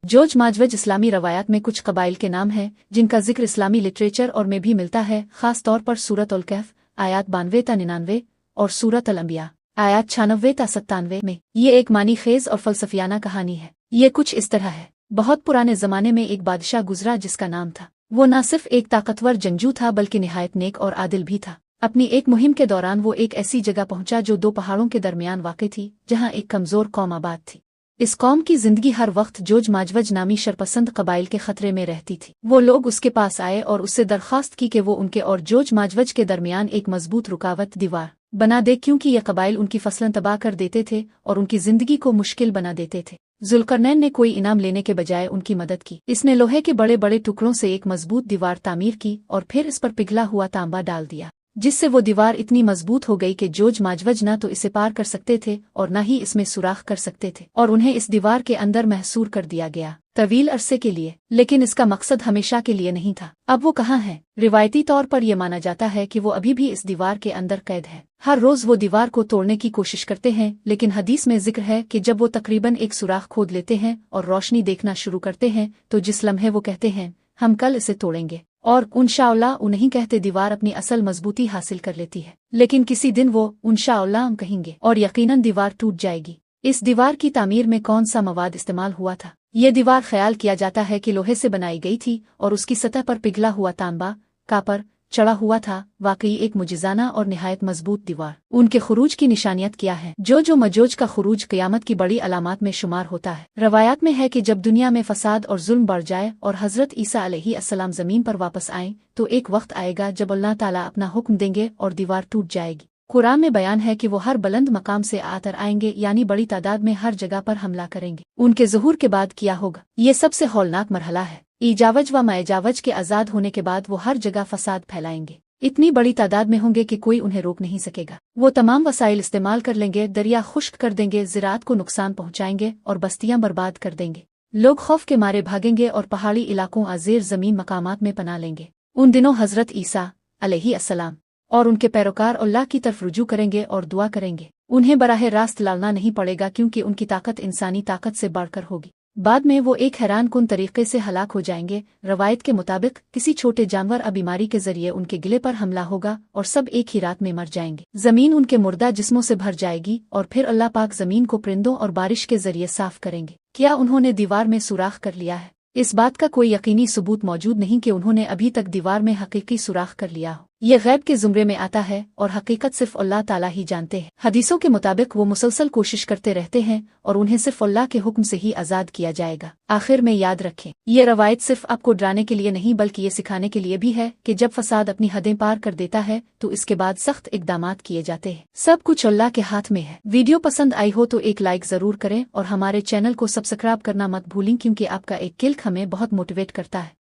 जोज माजवज इस्लामी रवायात में कुछ कबाइल के नाम हैं जिनका जिक्र इस्लामी लिटरेचर और में भी मिलता है, खास तौर पर सूरत उल कहफ आयात 92 ता 99 और सूरत अल अंबिया आयात 96 ता 97 में। ये एक मानी खेज और फलसफियाना कहानी है। ये कुछ इस तरह है। बहुत पुराने जमाने में एक बादशाह गुजरा जिसका नाम था। वो न सिर्फ एक ताकतवर जंगजू था बल्कि निहायत नेक और आदिल भी था। अपनी एक मुहिम के दौरान वो एक ऐसी जगह पहुंचा जो दो पहाड़ों के दरमियान वाक़ थी, जहां एक कमजोर कौम आबाद थी। इस कौम की जिंदगी हर वक्त जोज माजवज नामी शरपसंद कबाइल के खतरे में रहती थी। वो लोग उसके पास आए और उससे दरख्वास्त की कि वो उनके और जोज माजवज के दरमियान एक मजबूत रुकावट दीवार बना दे, क्योंकि ये कबाइल उनकी फसलें तबाह कर देते थे और उनकी जिंदगी को मुश्किल बना देते थे। जुल्करनैन ने कोई इनाम लेने के बजाय उनकी मदद की। इसने लोहे के बड़े बड़े टुकड़ों से एक मजबूत दीवार तामीर की और फिर इस पर पिघला हुआ तांबा डाल दिया, जिससे वो दीवार इतनी मजबूत हो गई कि जोज माजवज न तो इसे पार कर सकते थे और न ही इसमें सुराख कर सकते थे, और उन्हें इस दीवार के अंदर महसूर कर दिया गया तवील अरसे के लिए। लेकिन इसका मकसद हमेशा के लिए नहीं था। अब वो कहाँ है? रिवायती तौर पर यह माना जाता है कि वो अभी भी इस दीवार के अंदर कैद है। हर रोज वो दीवार को तोड़ने की कोशिश करते हैं, लेकिन हदीस में जिक्र है कि जब वो तकरीबन एक सुराख खोद लेते हैं और रोशनी देखना शुरू करते हैं तो जिस लम्हे वो कहते हैं हम कल इसे तोड़ेंगे, और इंशाअल्लाह उन्हीं कहते दीवार अपनी असल मजबूती हासिल कर लेती है। लेकिन किसी दिन वो इंशाअल्लाह कहेंगे और यकीनन दीवार टूट जाएगी। इस दीवार की तामीर में कौन सा मवाद इस्तेमाल हुआ था? ये दीवार ख्याल किया जाता है कि लोहे से बनाई गई थी और उसकी सतह पर पिघला हुआ तांबा कापर चढ़ा हुआ था। वाकई एक मुजिजाना और निहायत मजबूत दीवार। उनके खुरूज की निशानियत क्या है? जो मजोज का खुरूज क़यामत की बड़ी अलामात में शुमार होता है। रवायात में है कि जब दुनिया में फसाद और जुल्म बढ़ जाए और हजरत ईसा अलैहिस्सलाम जमीन पर वापस आएं तो एक वक्त आएगा जब अल्लाह ताला अपना हुक्म देंगे और दीवार टूट जाएगी। कुरान में बयान है कि वो हर बुलंद मकाम से आतर आएंगे, यानी बड़ी तादाद में हर जगह पर हमला करेंगे। उनके ज़ुहूर के बाद क्या होगा? ये सबसे हौलनाक मरहला है। ईजावज व मयजावज के आज़ाद होने के बाद वो हर जगह फसाद फैलाएंगे। इतनी बड़ी तादाद में होंगे कि कोई उन्हें रोक नहीं सकेगा। वो तमाम वसाइल इस्तेमाल कर लेंगे, दरिया खुश्क कर देंगे, ज़राअत को नुकसान पहुंचाएंगे और बस्तियां बर्बाद कर देंगे। लोग खौफ के मारे भागेंगे और पहाड़ी इलाकों आज़ेर ज़मीन मकामात में पना लेंगे। उन दिनों हजरत ईसा अलैहिस्सलाम और उनके पैरोकार अल्लाह की तरफ रुजू करेंगे और दुआ करेंगे। उन्हें बराह रास्त लड़ना नहीं पड़ेगा, क्योंकि उनकी ताकत इंसानी ताकत से बढ़कर होगी। बाद में वो एक हैरान कुन तरीके से हलाक हो जाएंगे। रवायत के मुताबिक किसी छोटे जानवर या बीमारी के जरिए उनके गिले पर हमला होगा और सब एक ही रात में मर जाएंगे। जमीन उनके मुर्दा जिस्मों से भर जाएगी और फिर अल्लाह पाक जमीन को परिंदों और बारिश के जरिए साफ करेंगे। क्या उन्होंने दीवार में सुराख कर लिया है? इस बात का कोई यकीनी सबूत मौजूद नहीं कि उन्होंने अभी तक दीवार में हकीकी सुराख कर लिया हो। ये गैब के जुमरे में आता है और हकीकत सिर्फ अल्लाह ताला ही जानते हैं। हदीसों के मुताबिक वो मुसलसल कोशिश करते रहते हैं और उन्हें सिर्फ अल्लाह के हुक्म से ही आज़ाद किया जाएगा। आखिर में याद रखें, ये रवायत सिर्फ आपको डराने के लिए नहीं बल्कि ये सिखाने के लिए भी है कि जब फसाद अपनी हदें पार कर देता है तो इसके बाद सख्त इक़दामात किए जाते हैं। सब कुछ अल्लाह के हाथ में है। वीडियो पसंद आई हो तो एक लाइक जरूर करें और हमारे चैनल को सब्सक्राइब करना मत भूलें, क्योंकि आपका एक क्लिक हमें बहुत मोटिवेट करता है।